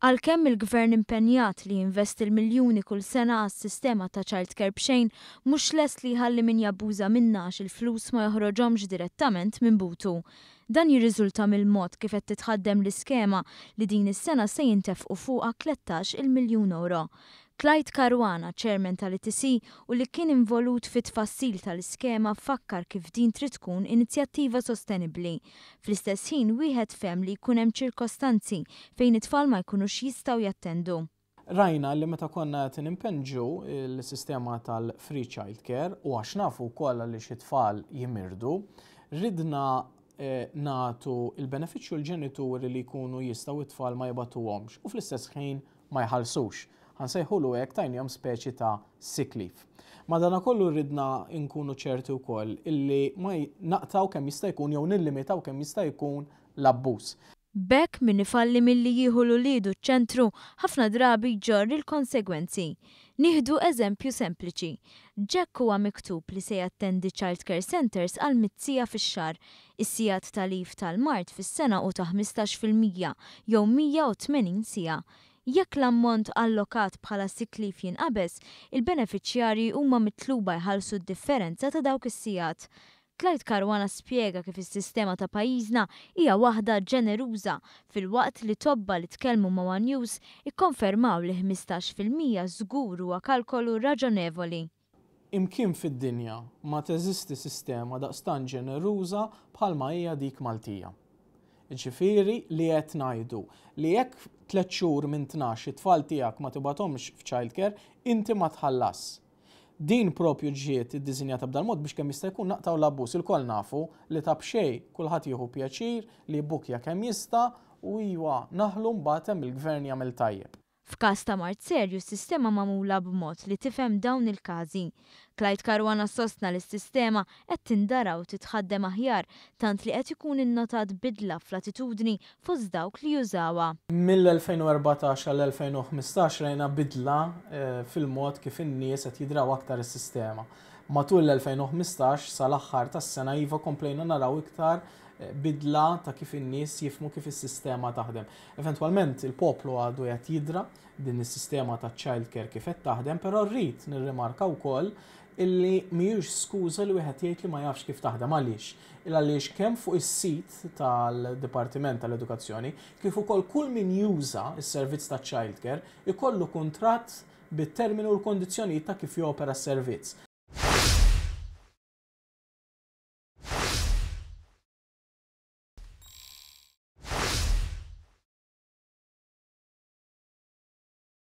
Għalkemm il-Gvern impenjat li jinvesti l-miljuni kull sena għas-sistema ta' childcare b'xejn mhux lest li jħalli min jabbuża minna għax il-flus ma joħroġhomx direttament minn butu. Dan jirriżulta mill-mod kif qed titħaddem l-iskema li din is-sena se jintefqu fuqha 13 miljun euro. Clyde Caruana, chairman tal-ITC u li kien involut fit tfassil tal-iskema fakkar kif din trid tkun inizjattiva sostenibbli. Fl-istess ħin wieħed fem li jkun hemm ċirkostanzi fejn it-tfal ma jkunux jistgħu jattendu. Rajna li meta konna qed nimpenġu l-sistema tal-free childcare u għax nafu wkoll li xi tfal jimirdu, ridna nagħtu il-benefiċċju l-ġenituri li jkunu jistgħu it-tfal ma jibatuhomx u fl-istess ħin ma jħallsux. Ħansejħulu hekk tajnihom speċi ta' sick leave. Madankollu rridna nkunu ċerti wkoll illi ma naqtaw kemm jista' jkun jew nillimitaw kemm jista' jkun l-abbuż. Bekk min ifalli milli jieħu l-uliedu ċ-ċentru ħafna drabi jġorri l-konsegwenzi. Nieħdu eżempju sempliċi. Jack huwa miktub li se jattendi childcare centers għal 100 siegħa fix-xahar. Is-sigħat tal-leave tal-Mart fis-sena u ta' 15% jew 180 siegħa. Jekk l-ammont allokat bħala sick leave jinqabes, il-benefiċjarji huma mitluba jħallsu d-differenza ta' dawk is-sigħat. Clyde Caruana spjega kif is-sistema ta' pajjiżna hija waħda ġeneruża filwaqt li tobba li tkellmu ma' One News ikkonfermaw li 15% żgur huwa kalkolu raġonevoli. Imkien fid-dinja ma teżisti sistema daqstant ġeneruża bħalma hija dik Maltija. Ġifieri li qed ngħidu li jekk 3 xhur minn 12 it-tfal tiegħek ma tibgħathomx f'childcare, inti ma tħallas. Din propju ġiet iddiżinjata b'dal mod biex kemm jista' jkun naqtaw l-abbuż. Il-koll nafu li ta' b'xejn kulħadd jieħu pjaċir li jbukkja kemm jista' u iwa naħlu mbagħad hemm il-gvern jagħmel tajjeb. F'każ ta' Mart serju s-sistema magħmula b'mod li tifhem dawn il-każi. Clyde Caruana sostna li s-sistema qed tindara u titħaddem aħjar tant li qed ikun innotat bidla fl-attitudni fost dawk li jużawha. Mill-2014 għal 2015 rajna bidla fil-mod kif in-nies qed jidraw aktar is-sistema. Matul l-2015 sal-aħħar tas-sena iva komplejna naraw iktar bidla ta' kif in-nies jifhmu kif is-sistema taħdem. Eventwalment il-poplu għadu qed jidra din is-sistema ta' childcare kif qed taħdem, però rrid nirrimarka wkoll illi mhijiex skuża li wieħed jgħid li ma jafx kif taħdem għaliex. Għaliex kemm fuq is-sit tal-Dipartiment tal-Edukazzjoni kif ukoll kull min juża s-servizz ta' childcare ikollu kuntratt bit-terminu u l-kondizzjonijiet ta' kif jopera s-servizz.